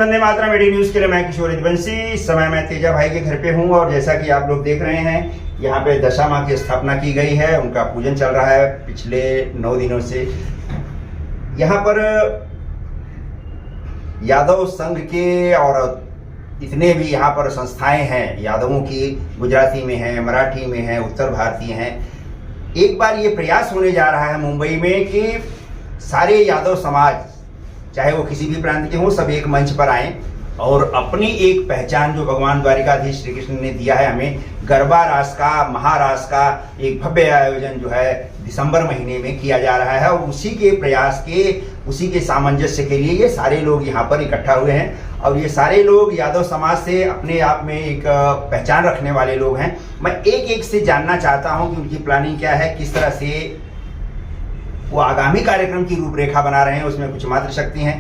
Vande Mataram AD news के लिए मैं किशोर यदुवंशी। इस समय मैं तेजा भाई के घर पे हूँ और जैसा कि आप लोग देख रहे हैं यहाँ पे दशा माँ की स्थापना की गई है, उनका पूजन चल रहा है पिछले 9 दिनों से। यहाँ पर यादव संघ के और इतने भी यहाँ पर संस्थाएं हैं यादवों की, गुजराती में है, मराठी में है, उत्तर भारतीय हैं। एक बार ये प्रयास होने जा रहा है मुंबई में कि सारे यादव समाज चाहे वो किसी भी प्रांत के हों, सब एक मंच पर आएं और अपनी एक पहचान जो भगवान द्वारिकाधीश श्री कृष्ण ने दिया है हमें, गरबा रास का, महारास का एक भव्य आयोजन जो है दिसंबर महीने में किया जा रहा है। और उसी के प्रयास के, उसी के सामंजस्य के लिए ये सारे लोग यहाँ पर इकट्ठा हुए हैं और ये सारे लोग यादव समाज से अपने आप में एक पहचान रखने वाले लोग हैं। मैं एक एक से जानना चाहता हूँ कि उनकी प्लानिंग क्या है, किस तरह से वो आगामी कार्यक्रम की रूपरेखा बना रहे हैं। उसमें कुछ मातृशक्ति हैं,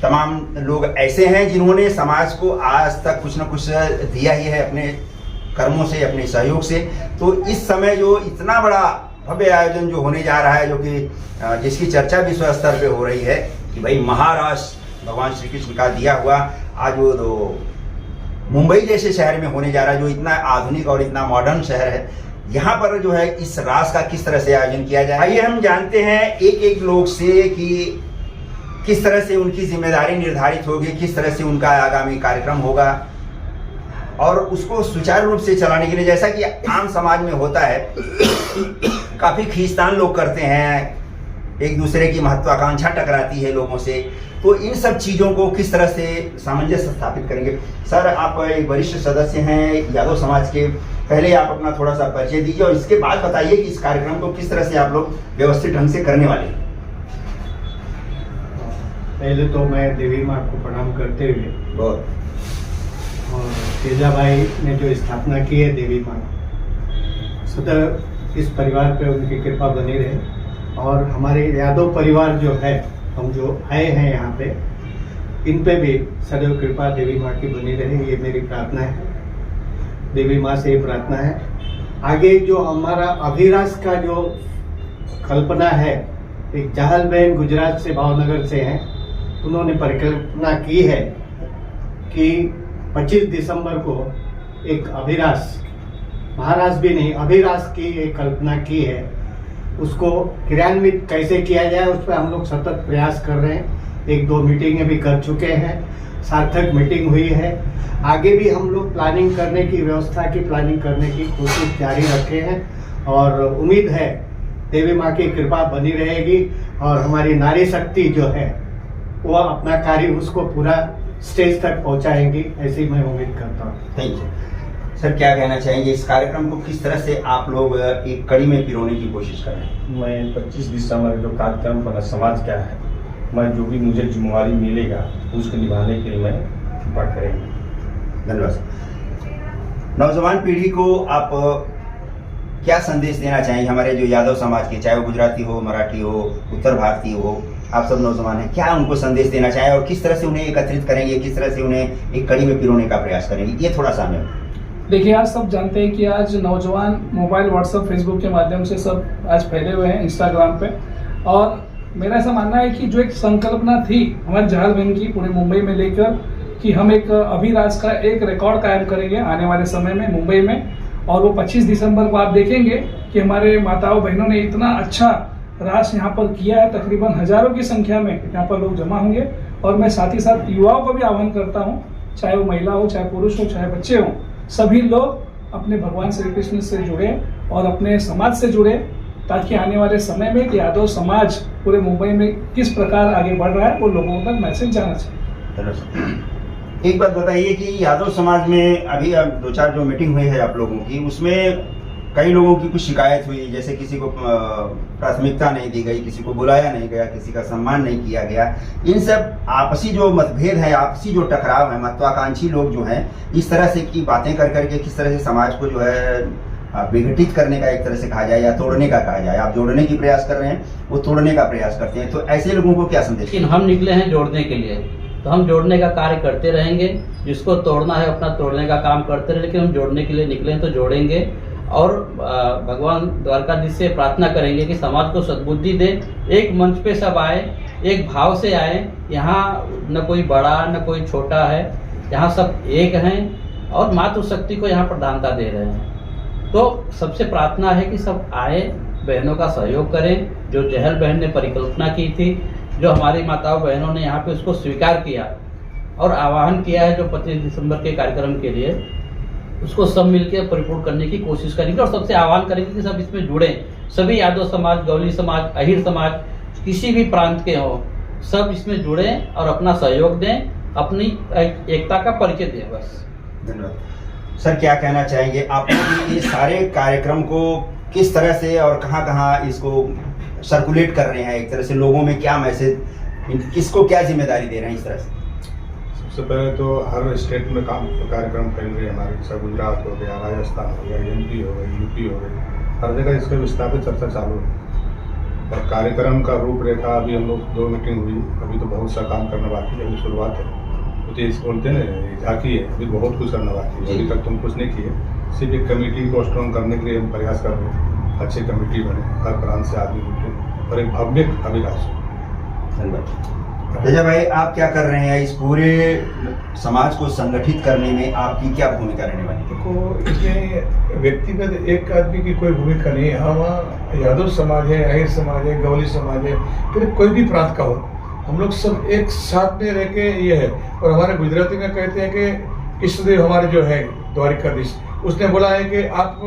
तमाम लोग ऐसे हैं जिन्होंने समाज को आज तक कुछ न कुछ दिया ही है अपने कर्मों से, अपने सहयोग से। तो इस समय जो इतना बड़ा भव्य आयोजन जो होने जा रहा है, जो कि जिसकी चर्चा विश्व स्तर पे हो रही है कि भाई महारास भगवान श्री कृष्ण का दिया हुआ, आज वो तो मुंबई जैसे शहर में होने जा रहा है जो इतना आधुनिक और इतना मॉडर्न शहर है। यहाँ पर जो है इस रास का किस तरह से आयोजन किया जाए, आइए हम जानते हैं एक एक लोग से कि किस तरह से उनकी जिम्मेदारी निर्धारित होगी, किस तरह से उनका आगामी कार्यक्रम होगा और उसको सुचारू रूप से चलाने के लिए, जैसा कि आम समाज में होता है, काफी खींचतान लोग करते हैं, एक दूसरे की महत्वाकांक्षा टकराती है लोगों से। तो इन सब चीजों को किस तरह से सामंजस्य स्थापित करेंगे। सर, आप एक वरिष्ठ सदस्य हैं यादव समाज के, पहले आप अपना थोड़ा सा परिचय दीजिए और इसके बाद बताइए कि इस कार्यक्रम को किस तरह से आप लोग व्यवस्थित ढंग से करने वाले हैं। पहले तो मैं देवी माँ को प्रणाम करते हुए बहुत और तेजा भाई ने जो स्थापना की है देवी माँ, सदैव इस परिवार पे उनकी कृपा बनी रहे और हमारे यादव परिवार जो है, हम जो आए हैं यहाँ पे, इन पे भी सदैव कृपा देवी माँ की बनी रहे, ये मेरी प्रार्थना है। देवी माँ से ये प्रार्थना है। आगे जो हमारा अभिरास का जो कल्पना है, एक चाहल बहन गुजरात से, भावनगर से हैं, उन्होंने परिकल्पना की है कि 25 दिसंबर को एक अभिरास, महारास भी नहीं, अभिरास की एक कल्पना की है। उसको क्रियान्वित कैसे किया जाए उस पर हम लोग सतत प्रयास कर रहे हैं। 1-2 मीटिंगें भी कर चुके हैं, सार्थक मीटिंग हुई है। आगे भी हम लोग प्लानिंग करने की, व्यवस्था की प्लानिंग करने की कोशिश जारी रखे हैं और उम्मीद है देवी माँ की कृपा बनी रहेगी और हमारी नारी शक्ति जो है वो अपना कार्य उसको पूरा स्टेज तक पहुंचाएंगी, ऐसी मैं उम्मीद करता हूँ। Thank you. सर, क्या कहना चाहेंगे, इस कार्यक्रम को किस तरह से आप लोग एक कड़ी में पिरोने की कोशिश कर रहे हैं। मैं 25 दिसंबर जो कार्यक्रम बना समाज क्या है, मैं जो भी मुझे जिम्मेवारी मिलेगा उसको निभाने के लिए मैं कृपा करेंगे। धन्यवाद। नौजवान पीढ़ी को आप क्या संदेश देना चाहेंगे, हमारे जो यादव समाज के, चाहे वो गुजराती हो, मराठी हो, उत्तर भारतीय हो, आप सब नौजवान हैं, क्या उनको संदेश देना चाहें और किस तरह से उन्हें एकत्रित करेंगे, किस तरह से उन्हें एक कड़ी में पिरोने का प्रयास करेंगे, ये थोड़ा सा हमें। देखिए, आज सब जानते हैं कि आज नौजवान मोबाइल, व्हाट्सएप, फेसबुक के माध्यम से सब आज फैले हुए हैं, इंस्टाग्राम पे। और मेरा ऐसा मानना है कि जो एक संकल्पना थी हमारे जहाल बहन की पूरे मुंबई में लेकर कि हम एक अभिरास का एक रिकॉर्ड कायम करेंगे आने वाले समय में मुंबई में, और वो 25 दिसंबर को आप देखेंगे कि हमारे माताओं बहनों ने इतना अच्छा रास यहाँ पर किया है, तकरीबन हजारों की संख्या में यहाँ पर लोग जमा होंगे। और मैं साथ ही साथ युवाओं को भी आह्वान करता हूँ, चाहे वो महिला हो, चाहे पुरुष हो, चाहे बच्चे हों, सभी लोग अपने भगवान श्री कृष्ण से जुड़े और अपने समाज से जुड़े, ताकि आने वाले समय में यादव समाज पूरे मुंबई में किस प्रकार आगे बढ़ रहा है वो लोगों तक मैसेज जाना चाहिए। एक बात बताइए कि यादव समाज में अभी 2-4 जो मीटिंग हुई है आप लोगों की, उसमें कई लोगों की कुछ शिकायत हुई, जैसे किसी को प्राथमिकता नहीं दी गई, किसी को बुलाया नहीं गया, किसी का सम्मान नहीं किया गया। इन सब आपसी जो मतभेद है, आपसी जो टकराव है, महत्वाकांक्षी लोग जो हैं, इस तरह से की बातें कर करके किस तरह से समाज को जो है विघटित करने का एक तरह से कहा जाए या तोड़ने का कहा जाए। आप जोड़ने की प्रयास कर रहे हैं, वो तोड़ने का प्रयास करते हैं, तो ऐसे लोगों को क्या संदेश? लेकिन हम निकले हैं जोड़ने के लिए, तो हम जोड़ने का कार्य करते रहेंगे। जिसको तोड़ना है अपना तोड़ने का काम करते रहे, लेकिन हम जोड़ने के लिए निकले तो जोड़ेंगे। और भगवान द्वारकाधीश से प्रार्थना करेंगे कि समाज को सद्बुद्धि दे, एक मंच पे सब आए एक भाव से आए। यहाँ न कोई बड़ा न कोई छोटा है, यहाँ सब एक हैं और मातृशक्ति को यहाँ प्रधानता दे रहे हैं। तो सबसे प्रार्थना है कि सब आए, बहनों का सहयोग करें। जो चहल बहन ने परिकल्पना की थी, जो हमारी माताओं बहनों ने यहाँ पे उसको स्वीकार किया और आह्वान किया है जो 25 दिसंबर के कार्यक्रम के लिए, उसको सब मिलकर परिपूर्ण करने की कोशिश करेंगे और सबसे आह्वान करेंगे कि सब इसमें जुड़ें। सभी यादव समाज, गवली समाज, अहिर समाज, किसी भी प्रांत के हों, सब इसमें जुड़ें और अपना सहयोग दें, अपनी एकता का परिचय दें। बस धन्यवाद सर। क्या कहना चाहेंगे आप ये सारे कार्यक्रम को किस तरह से और कहाँ इसको सर्कुलेट कर रहे हैं, एक तरह से लोगों में क्या मैसेज, किसको क्या जिम्मेदारी दे रहे हैं इस तरह से? सबसे पहले तो हर स्टेट में कार्यक्रम फैल रहे हैं हमारे, जैसे गुजरात हो गया, राजस्थान हो गया, MP हो गई, UP हो गई, हर जगह इसके विस्तार पे चर्चा चालू है। और कार्यक्रम का रूपरेखा अभी हम लोग 2 मीटिंग हुई, अभी तो बहुत सा काम करना बाकी है, अभी शुरुआत है। तो ये बोलते हैं ना झांकी है, अभी बहुत कुछ करना बाकी है, अभी तक तुम कुछ नहीं किए। सिर्फ एक कमेटी को स्ट्रॉन्ग करने के लिए हम प्रयास कर रहे हैं, अच्छी कमेटी बने, हर प्रांत से आदमी जुटे और एक भव्य अभिलाष। धन्यवाद। जय भाई, आप क्या कर रहे हैं इस पूरे समाज को संगठित करने में, आपकी क्या भूमिका रहने वाली है? देखो, इसमें व्यक्तिगत एक आदमी की कोई भूमिका नहीं है। हम यादव समाज है, अहिर समाज है, गवली समाज है, फिर कोई भी प्रांत का हो, हम लोग सब एक साथ में रह के ये है। और हमारे गुजराती में कहते हैं कि इष्टदेव हमारे जो है द्वारिकाधीश, उसने बोला है कि आप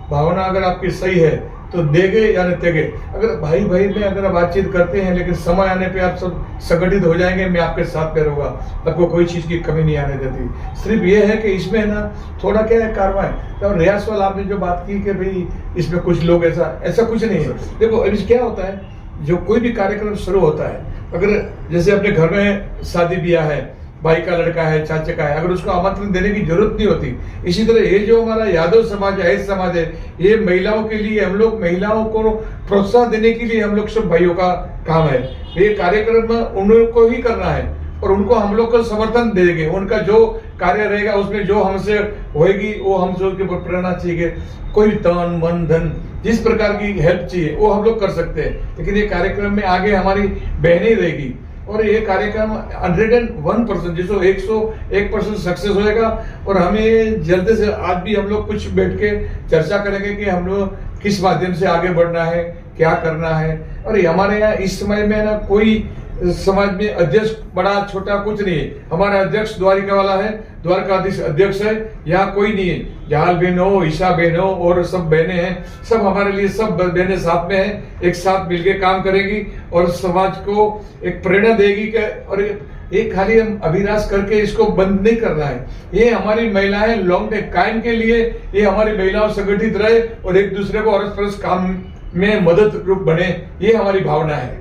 भावना अगर आपकी सही है तो देगे या न तेगे। अगर भाई भाई में अगर बातचीत करते हैं, लेकिन समय आने पे आप सब संगठित हो जाएंगे, मैं आपके साथ पे रहूंगा, आपको कोई चीज की कमी नहीं आने देती। सिर्फ ये है कि इसमें है ना थोड़ा क्या है कार्रवाई। तो रियाज वाल आपने जो बात की कि भाई इसमें कुछ लोग ऐसा कुछ नहीं है। देखो अभी क्या होता है, जो कोई भी कार्यक्रम शुरू होता है, अगर जैसे अपने घर में शादी ब्याह है, भाई का लड़का है, चाचा का है, अगर उसको आमंत्रण देने की जरूरत नहीं होती। इसी तरह ये जो हमारा यादव समाज है, समाज है, ये महिलाओं के लिए, हम लोग महिलाओं को प्रोत्साहन देने के लिए हम लोग सब भाइयों का काम है। ये कार्यक्रम उनको ही करना है और उनको हम लोग को समर्थन देंगे। उनका जो कार्य रहेगा उसमें जो हमसे होएगी वो हमसे उसके ऊपर प्रेरणा चाहिए। कोई तन मन धन जिस प्रकार की हेल्प चाहिए वो हम लोग कर सकते हैं, लेकिन ये कार्यक्रम में आगे हमारी बहनें रहेगी। और ये कार्यक्रम 101% जिसको 101% सक्सेस होएगा। और हमें जल्दी से आज भी हम लोग कुछ बैठ के चर्चा करेंगे कि हम लोग किस माध्यम से आगे बढ़ना है, क्या करना है। और हमारे यहाँ इस समय में ना कोई समाज में अध्यक्ष बड़ा छोटा कुछ नहीं है। हमारा अध्यक्ष द्वारिका वाला है, द्वारकाधीश अध्यक्ष है, यहाँ कोई नहीं है। जहाल बहन हो, ईशा बहन हो और सब बहनें हैं, सब हमारे लिए सब बहनें साथ में हैं, एक साथ मिलकर काम करेगी और समाज को एक प्रेरणा देगी। और एक खाली हम अभिलाष करके इसको बंद नहीं करना है। ये हमारी महिलाएं लॉन्ग टाइम कायम के लिए, ये हमारी महिलाओं संगठित रहे और एक दूसरे को अरस परस काम में मदद रूप बने, ये हमारी भावना है।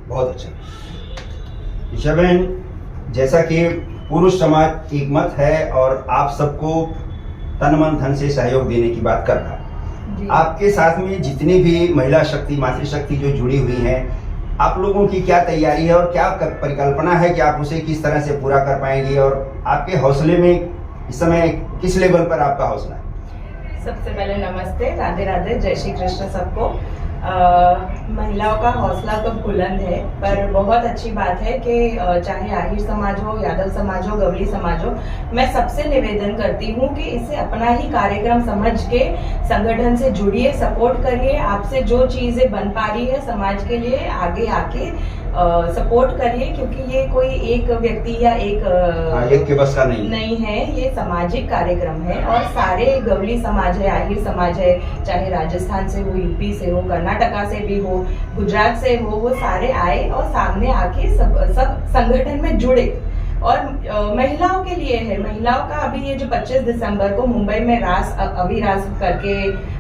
बहुत अच्छा। ईशा बहन, जैसा कि पुरुष समाज एक मत है और आप सबको तन मन धन से सहयोग देने की बात कर रहा है, आपके साथ में जितनी भी महिला शक्ति, मातृशक्ति जो जुड़ी हुई हैं, आप लोगों की क्या तैयारी है और क्या परिकल्पना है कि आप उसे किस तरह से पूरा कर पाएंगे, और आपके हौसले में इस समय किस लेवल पर आपका हौसला है? सबसे पहले नमस्ते, राधे राधे, जय श्री कृष्ण सबको। महिलाओं का हौसला तो बुलंद है, पर बहुत अच्छी बात है कि चाहे आहिर समाज हो, यादव समाज हो, गवली समाज हो, मैं सबसे निवेदन करती हूँ कि इसे अपना ही कार्यक्रम समझ के संगठन से जुड़िए, सपोर्ट करिए। आपसे जो चीजें बन पा रही है समाज के लिए, आगे आके सपोर्ट करिए, क्योंकि ये कोई एक व्यक्ति या एक के बस का नहीं है। ये सामाजिक कार्यक्रम है और सारे गवली समाज है, आहिर समाज है, चाहे राजस्थान से हो, UP से हो, कर्नाटका से भी हो, गुजरात से हो, वो सारे आए और सामने आके सब संगठन में जुड़े। और महिलाओं के लिए है, महिलाओं का अभी ये जो 25 दिसंबर को मुंबई में अभिरास करके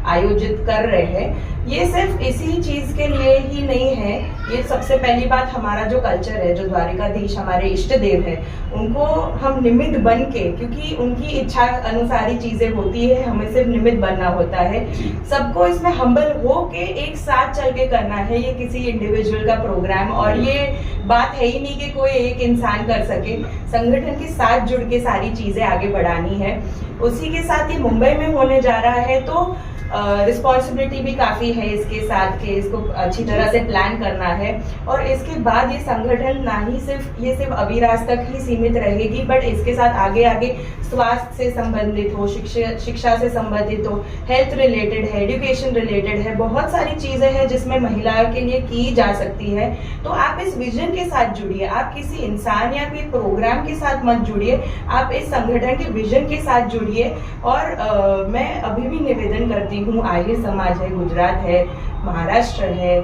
आयोजित कर रहे हैं, ये सिर्फ इसी चीज के लिए ही नहीं है। ये सबसे पहली बात, हमारा जो कल्चर है, जो द्वारिकाधीश हमारे इष्ट देव है, उनको हम निमित्त बन के, क्योंकि उनकी इच्छा अनुसारी चीजें होती है, हमें सिर्फ निमित्त बनना होता है। सबको इसमें हम्बल हो के एक साथ चल के करना है। ये किसी इंडिविजुअल का प्रोग्राम और ये बात है ही नहीं कि कोई एक इंसान कर सके। संगठन के साथ जुड़ के सारी चीजें आगे बढ़ानी है। उसी के साथ ये मुंबई में होने जा रहा है, तो रिस्पॉन्सिबिलिटी भी काफ़ी है इसके साथ कि इसको अच्छी तरह से प्लान करना है। और इसके बाद ये संगठन ना ही सिर्फ अविराज तक ही सीमित रहेगी, बट इसके साथ आगे आगे स्वास्थ्य से संबंधित हो, शिक्षा से संबंधित हो, हेल्थ रिलेटेड है, एजुकेशन रिलेटेड है, बहुत सारी चीज़ें हैं जिसमें महिलाओं के लिए की जा सकती है। तो आप इस विजन के साथ जुड़िए, आप किसी इंसान या कोई प्रोग्राम के साथ मत जुड़िए, आप इस संगठन के विजन के साथ जुड़िए। और मैं अभी भी निवेदन करती हूँ, आहिर समाज है, गुजरात है, महाराष्ट्र है,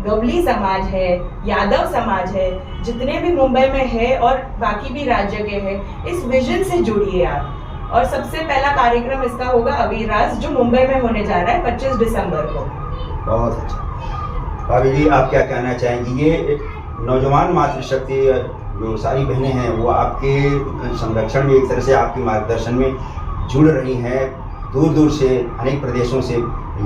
गवली समाज है, यादव समाज है, जितने भी मुंबई में है और बाकी भी राज्य के हैं, इस विजन से जुड़िए आप। और सबसे पहला कार्यक्रम इसका होगा अविराज, जो मुंबई में होने जा रहा है 25 दिसंबर को। बहुत अच्छा। भाभी जी, आप क्या कहना चाहेंगी? ये नौजवान मातृशक्ति जो सारी बहनें हैं वो आपके संरक्षण में, एक तरह से आपके मार्गदर्शन में जुड़ रही हैं। दूर दूर से अनेक प्रदेशों से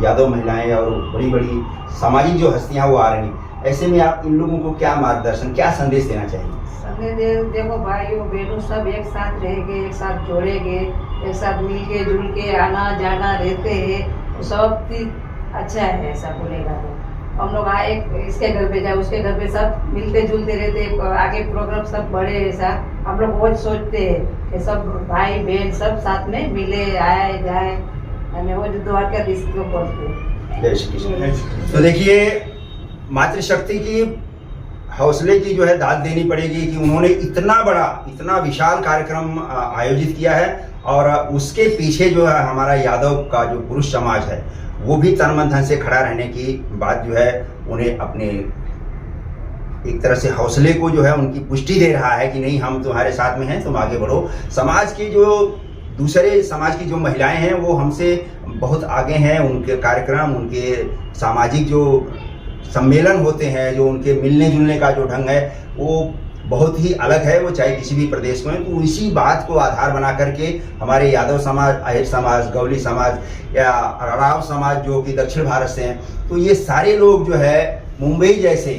यादव महिलाएं और बड़ी बड़ी सामाजिक जो हस्तियां वो आ रही हैं। ऐसे में आप इन लोगों को क्या मार्गदर्शन, क्या संदेश देना चाहेंगे? संदेश देखो, भाइयों बहनों सब एक साथ रहेंगे, एक साथ जोड़ेंगे, एक साथ मिल के जुल के आना जाना रहते हैं, तो सब अच्छा है। ऐसा बोलेगा तो हम लोग आए, इसके घर पे जाए, उसके घर पे, सब मिलते जुलते रहते, आगे प्रोग्राम सब बढ़े। ऐसा हम लोग बहुत सोचते हैं कि सब भाई बहन सब साथ में मिले, आए जाए, वो जो द्वारकाधीश को बोलते। जय श्री कृष्ण। तो देखिए, मातृशक्ति की हौसले की जो है दाद देनी पड़ेगी कि उन्होंने इतना विशाल कार्यक्रम आयोजित किया है, और उसके पीछे जो है हमारा यादव का जो पुरुष समाज है वो भी तन मन धन से खड़ा रहने की बात जो है उन्हें अपने एक तरह से हौसले को जो है उनकी पुष्टि दे रहा है कि नहीं, हम तुम्हारे साथ में हैं, तुम आगे बढ़ो। समाज की जो दूसरे समाज की जो महिलाएं हैं वो हमसे बहुत आगे हैं। उनके कार्यक्रम, उनके सामाजिक जो सम्मेलन होते हैं, जो उनके मिलने जुलने का जो ढंग है वो बहुत ही अलग है, वो चाहे किसी भी प्रदेश में। तो इसी बात को आधार बना करके हमारे यादव समाज, आहिर समाज, गवली समाज या राव समाज जो कि दक्षिण भारत से हैं, तो ये सारे लोग जो है मुंबई जैसे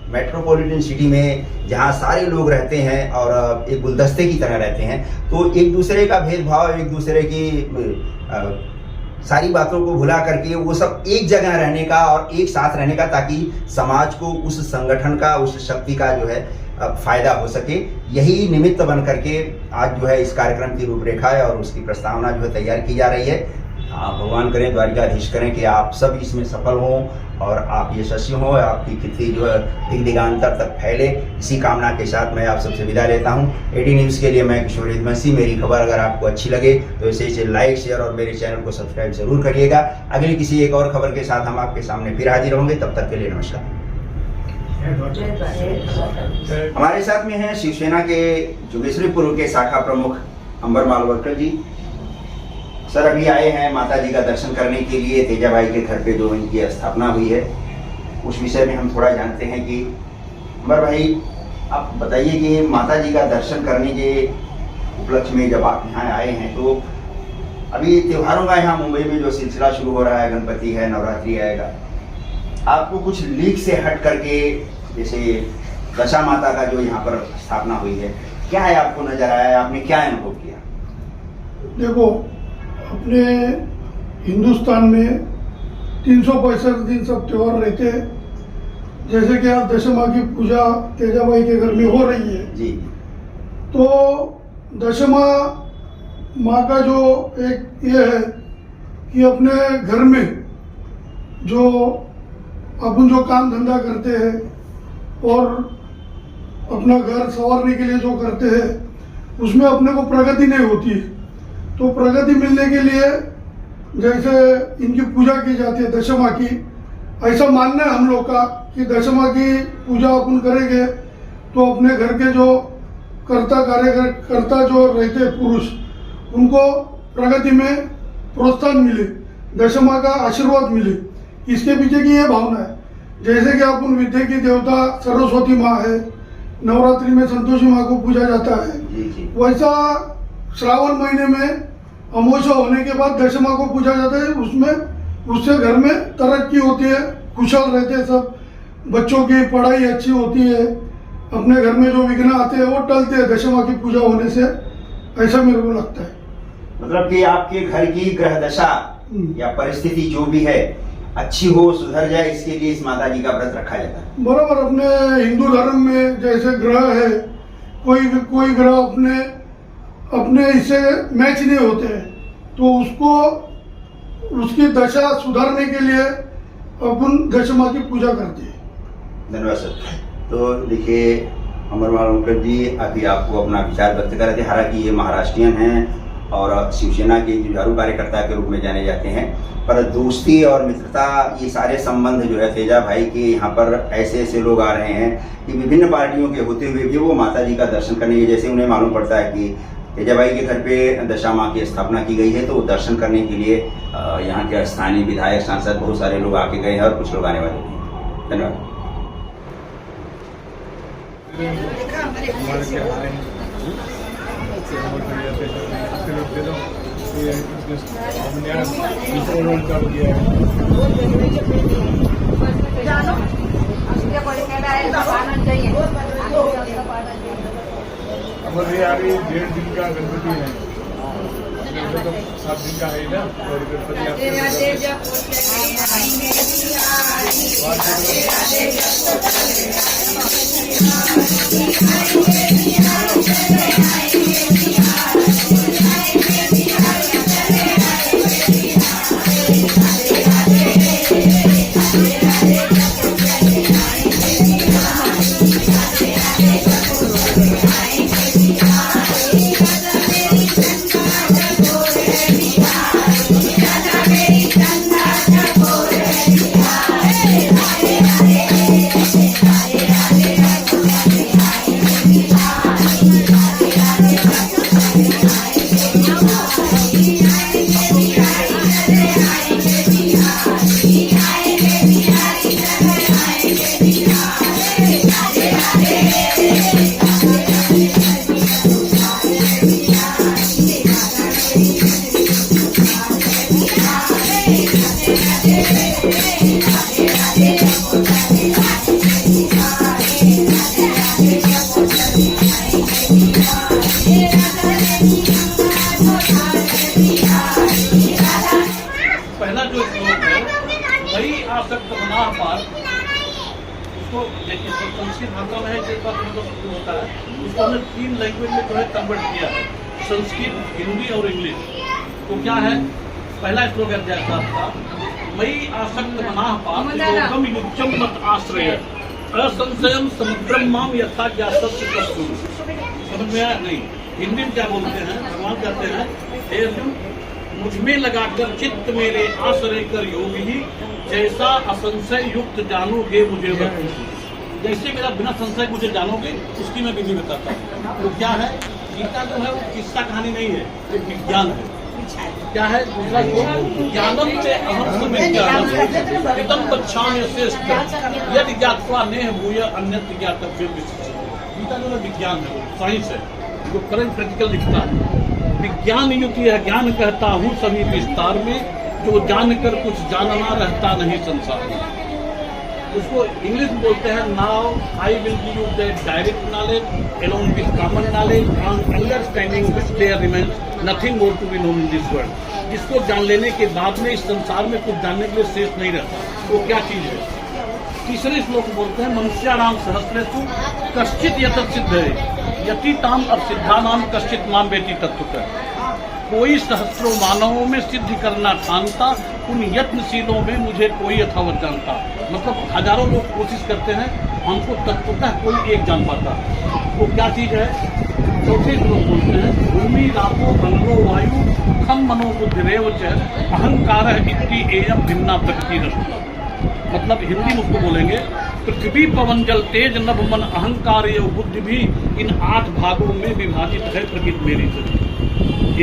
मेट्रोपॉलिटन सिटी में जहाँ सारे लोग रहते हैं और एक गुलदस्ते की तरह रहते हैं, तो एक दूसरे का भेदभाव, एक दूसरे की सारी बातों को भुला करके वो सब एक जगह रहने का और एक साथ रहने का, ताकि समाज को उस संगठन का, उस शक्ति का जो है फायदा हो सके। यही निमित्त बन करके आज जो है इस कार्यक्रम की रूपरेखा है और उसकी प्रस्तावना जो है तैयार की जा रही है। आप भगवान करें, द्वारिकाधीश करें कि आप सब इसमें सफल हों और आप यशस्वी हों, आपकी कीर्ति जो है दिग दिगांतर तक फैले। इसी कामना के साथ मैं आप सबसे विदा लेता हूं। एडी न्यूज़ के लिए मैं किशोर हितवंशी। मेरी खबर अगर आपको अच्छी लगे तो इसे लाइक, शेयर और मेरे चैनल को सब्सक्राइब जरूर करिएगा। अगली किसी एक और खबर के साथ हम आपके सामने फिर हाजिर होंगे। तब तक के लिए नमस्कार। हमारे साथ में हैं शिवसेना के जोगेश्वरीपुर के शाखा प्रमुख अंबर मालवकर जी। सर, अभी आए हैं माता जी का दर्शन करने के लिए तेजाबाई के घर पे जो इनकी स्थापना हुई है, उस विषय में हम थोड़ा जानते हैं कि अंबर भाई आप बताइए कि माता जी का दर्शन करने के उपलक्ष्य में जब आप यहाँ आए हैं, तो अभी त्योहारों का यहाँ मुंबई में जो सिलसिला शुरू हो रहा है, गणपति है, नवरात्रि आएगा, आपको कुछ लीक से हट करके जैसे दशा माता का जो यहाँ पर स्थापना हुई है, क्या है आपको नजर आया, आपने क्या अनुभव किया? देखो, अपने हिंदुस्तान में 365 दिन सब त्योहार रहते हैं। जैसे कि आज दशमा की पूजा तेजाबाई के घर में हो रही है जी, तो दशमा माँ का जो एक ये है कि अपने घर में जो अपन जो काम धंधा करते हैं और अपना घर संवारने के लिए जो करते हैं, उसमें अपने को प्रगति नहीं होती है। तो प्रगति मिलने के लिए जैसे इनकी पूजा की जाती है दशमा की, ऐसा मानना है हम लोग का कि दशमा की पूजा अपन करेंगे तो अपने घर के जो कार्यकर्ता जो रहते पुरुष, उनको प्रगति में प्रोत्साहन मिले, दशमा का आशीर्वाद मिले, इसके पीछे की ये भावना है। जैसे कि अपन विद्या की देवता सरस्वती माँ है, नवरात्रि में संतोषी माँ को पूजा जाता है, वैसा श्रावण महीने में अमावस्या होने के बाद दशमा को पूजा जाता है। उसमें उससे घर में तरक्की होती है, खुशहाल रहते हैं सब, बच्चों की पढ़ाई अच्छी होती है, अपने घर में जो विघ्न आते हैं वो टलते हैं दशमा की पूजा होने से, ऐसा मेरे को लगता है। मतलब कि आपके घर की ग्रह दशा या परिस्थिति जो भी है अच्छी हो, सुधर जाए, इसके लिए इस माता जी का व्रत रखा जाता है। बराबर। अपने हिंदू धर्म में जैसे ग्रह है, कोई ग्रह अपने इससे मैच नहीं होते हैं, तो उसकी दशा सुधारने के लिए अपन दशा माँ की पूजा करते हैं। धन्यवाद सर। तो देखिए अमर मालवणकर जी अभी आपको अपना विचार व्यक्त कर रहे थे। हालांकि ये महाराष्ट्रियन हैं और शिवसेना के जुझारू कार्यकर्ता के रूप में जाने जाते हैं, पर दोस्ती और मित्रता ये सारे संबंध जो है तेजा भाई के यहाँ पर ऐसे लोग आ रहे हैं कि विभिन्न पार्टियों के होते हुए भी वो माता जी का दर्शन करने के, जैसे उन्हें मालूम पड़ता है कि तेजा भाई के घर पे दशा माँ की स्थापना की गई है, तो दर्शन करने के लिए यहाँ के स्थानीय विधायक सांसद बहुत सारे लोग आके गए हैं और कुछ लोग आने वाले हैं। धन्यवाद। हमारे यहाँ 1.5 दिन का गणपति है, 7 दिन का है ना, और गणपति पहला जो श्लोक है वही आसक्त बना पार, उसको देखिए संस्कृत भाषा में है, एक बार शुरू होता है, उसको हमने 3 लैंग्वेज में जो है कन्वर्ट किया है, संस्कृत, हिंदी और इंग्लिश। तो क्या है, पहला श्लोक है जैसा था, मई आसक्त बना पार लोकम युज्यम मत आश्रय असंशयम समुद्रम माम यथा ज्ञातस्य कस्तु। समझ में आया नहीं? हिंदी में क्या बोलते हैं, भगवान कहते हैं हे अर्जुन, मुझमें लगाकर चित्त मेरे आश्रय कर योगी, जैसा असंशय युक्त जानोगे मुझे वस्तु। जैसे मेरा बिना संशय मुझे जानोगे उसकी मैं विधि बताता हूँ। तो क्या है, गीता जो है वो किस्सा कहानी नहीं है, ये विज्ञान है। क्या है दूसरा ज्ञानम से अहम सविज्ञानम इदं गच्छामि श्रेष्ठ यदि ज्ञात्वा नेह भूय अन्यत् ज्ञातव्यं विशिष्य। गीता जो है विज्ञान है, साइंस है, जो करंट प्रैक्टिकल लिखता है। विज्ञान युक्त यह ज्ञान कहता हूँ सभी विस्तार में, जो जानकर कुछ जानना रहता नहीं संसार में। उसको इंग्लिश में बोलते हैं now I will give you the direct knowledge along with common knowledge and understanding which there remains nothing more to be known in this world। जिसको जान लेने के बाद में इस संसार में कुछ जानने के लिए शेष नहीं रहता, वो क्या चीज है। तीसरे श्लोक बोलते हैं मनुष्याणाम सहस्रेषु कश्चित यतत् सिद्धये यति ताम असिद्धानाम कश्चित माम वेति तत्वतः। कोई सहस्रों मानवों में सिद्ध करना ठानता, उन यत्नशीलों में मुझे कोई यथावत जानता। मतलब हजारों लोग कोशिश करते हैं, हमको तत्वतः कोई एक जान पाता। वो क्या चीज है। चौथे श्लोक बोलते हैं भूमि रापो गंगो वायु खम मनो बुद्धिरेव च अहंकार इति एयम भिन्ना प्रकृति। मतलब हिंदी में उसको बोलेंगे पृथ्वी पवन जल तेज नभ मन अहंकार एवं बुद्धि भी इन 8 भागों में विभाजित है प्रकृति मेरी से।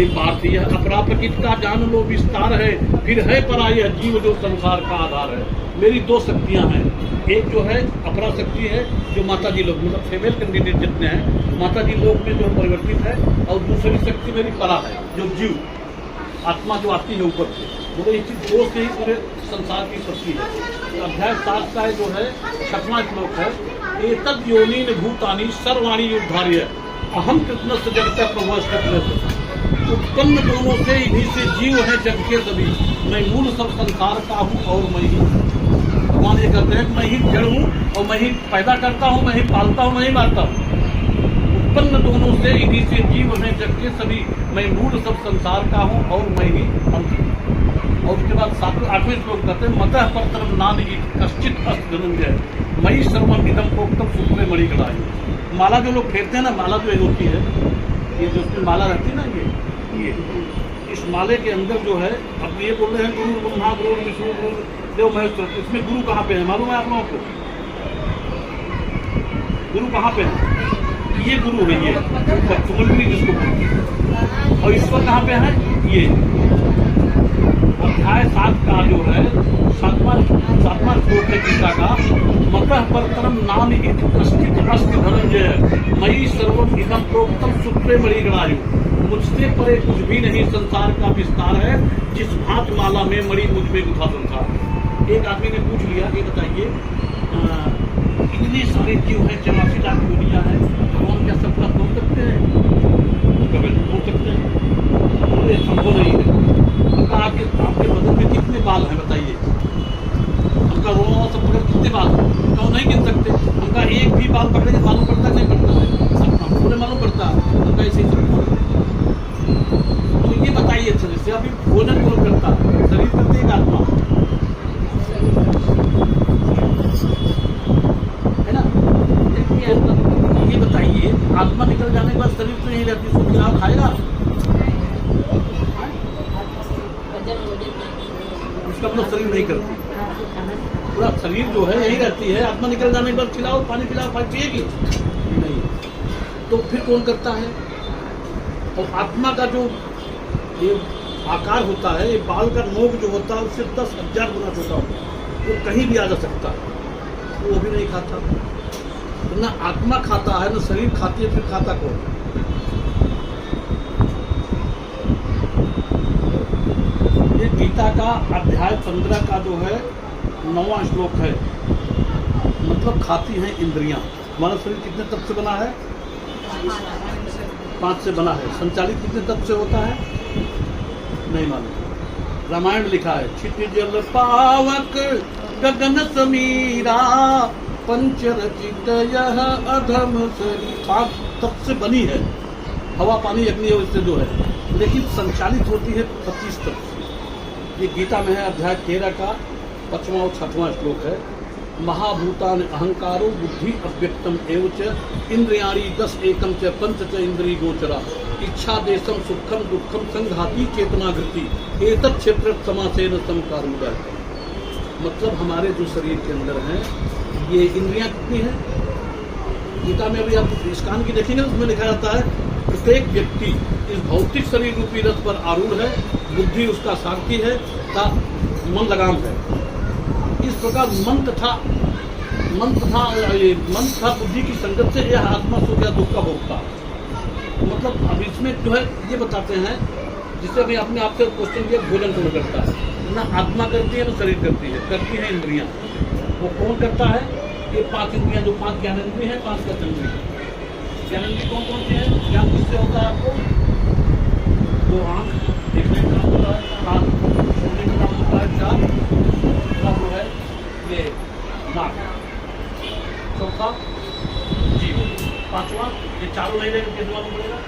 एक बात यह अपरा प्रकृति का जान लो विस्तार है, फिर है परा यह जीव जो संसार का आधार है। मेरी 2 शक्तियां हैं, एक जो है अपरा शक्ति है जो माता जी लोग मतलब फीमेल कैंडिडेट जितने हैं माता जी लोग में जो परिवर्तित है, और दूसरी शक्ति मेरी परा है जो जीव आत्मा जो आती है ऊपर से। बोले इसी 2 से ही पूरे संसार की शक्ति है। अध्याय 7 का जो है 6वां श्लोक है एतद योनि भूतानि सर्वाणी उद्धार्य अहम कृष्ण से जगत प्रभु उत्पन्न दोनों से इन्हीं से जीव है जग के सभी। मैं मूल सब संसार का हूँ और मैं ही, भगवान ये कहते हैं मैं ही जड़ हूँ और मैं ही पैदा करता हूँ, मैं ही पालता हूँ, मैं ही मारता हूँ। उत्पन्न दोनों से, इन्हीं से जीव हैं जग के सभी। मैं मूल सब संसार का हूँ और मैं ही अंत हूँ। और उसके बाद 8वें श्लोक कहते हैं मतः परतरम नान्यत् कश्चित् अस्ति धनंजय मयि सर्वम इदं प्रोक्तम सूत्रे मणिगणाय। माला जो लोग फेरते हैं ना, माला जो होती है, ये जो उसमें माला रहती है ना, ये इस माले के अंदर जो है, अब ये बोल रहे हैं गुरु ब्रह्मा गुरु विष्णु गुरु देव महेश्वर, इसमें गुरु कहाँ पे है मालूम है आप लोगों को? गुरु कहाँ पे है? ये गुरु है, ये सुमंत्री जिसको बोलते हैं। और ईश्वर कहाँ पे है? ये अध्याय 7 का जो है 7वां श्लोक है गीता का, मतः परतरम नान्यत् कश्चित् अस्ति धनंजय मयि सर्वम इदं प्रोक्तम सूत्रे मणिगणाय। मुझसे परे कुछ भी नहीं संसार का विस्तार है, जिस भांत माला में मणि मुझ में गुथा संसार। एक आदमी ने पूछ लिया, ये बताइए इतने सारे जीव हैं, 84 लाख दुनिया है, भगवान क्या सबका बोल सकते हैं? कभी बोल सकते हैं? ये संभव नहीं है। उनका आपके बदन में कितने बाल हैं बताइए? उनका रोना सब पकड़ कितने बाल हैं? तो नहीं गिन सकते। उनका एक भी बाल पकड़े मालूम पड़ता नहीं पड़ता है? हमको मालूम पड़ता है, उनका ऐसे ही सब। तो ये बताइए अच्छे से, अभी भोजन कौन करता है? शरीर करते एक आत्मा है ना? ये बताइए आत्मा निकल जाने के बाद शरीर तो नहीं रहती, उसको क्या खाएगा? उसका अपना शरीर नहीं करती, पूरा शरीर जो है यही रहती है। आत्मा निकल जाने के बाद खिलाओ, पानी पिलाओ, पानी पिएगी नहीं, तो फिर कौन करता है? और आत्मा का जो ये आकार होता है, ये बाल का नोक जो होता है उससे 10,000 गुना छोटा होता है, वो कहीं भी आ जा सकता है, वो भी नहीं खाता। तो ना आत्मा खाता है, ना शरीर खाती है, फिर खाता कौन? ये गीता का अध्याय 15 का जो है 9वां श्लोक है। मतलब खाती हैं इंद्रियां। हमारा शरीर कितने तत्व से बना है? 5 से बना है। संचालित कितने तत्व से होता है? नहीं मालूम। रामायण लिखा है, छिट जल पावक गगन समीरा पंच रचित यह अधम शरीर। 5 तत्व से बनी है, हवा पानी अग्नि और इससे जो है, लेकिन संचालित होती है 25 तत्व से। ये गीता में है, अध्याय 13 का 5वां और 6वां श्लोक है। महाभूतान अहंकारो बुद्धि अव्यक्तम एवच इंद्रियाणि 10 एकम च पंच च इंद्रिय गोचरा इच्छा देशम सुखम दुखम संघाती चेतनागृति एतत् क्षेत्र समासेन समकारुदा। मतलब हमारे जो शरीर के अंदर हैं, ये इंद्रियां कितनी हैं? गीता में अभी आप स्कान की देखेंगे, उसमें लिखा जाता है प्रत्येक व्यक्ति इस भौतिक शरीर रूपी रथ पर आरूढ़ है, बुद्धि उसका सारथी है, मन लगाम है। इस प्रकार मन तथा बुद्धि की संगत से यह आत्मा सुख या दुख का भोगता। मतलब अब इसमें जो है ये बताते हैं, जिससे अभी आपने आपसे क्वेश्चन किया भोजन कौन करता है? ना आत्मा करती है ना शरीर करती है इंद्रियां। वो कौन करता है? ये 5 इंद्रियां, जो 5 ज्ञानेंद्रिय हैं, 5 कर्मेंद्रिय। ज्ञानेंद्रिय कौन कौन सी है? ज्ञान किससे होता है आपको? तो आँख देखने का होता है, कान सुनने का होता है, 4 जो है ये नाक, 4था जीव, 5वां ये चारों नहीं रहेंगे, कितना मालूम पड़ेगा?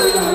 जय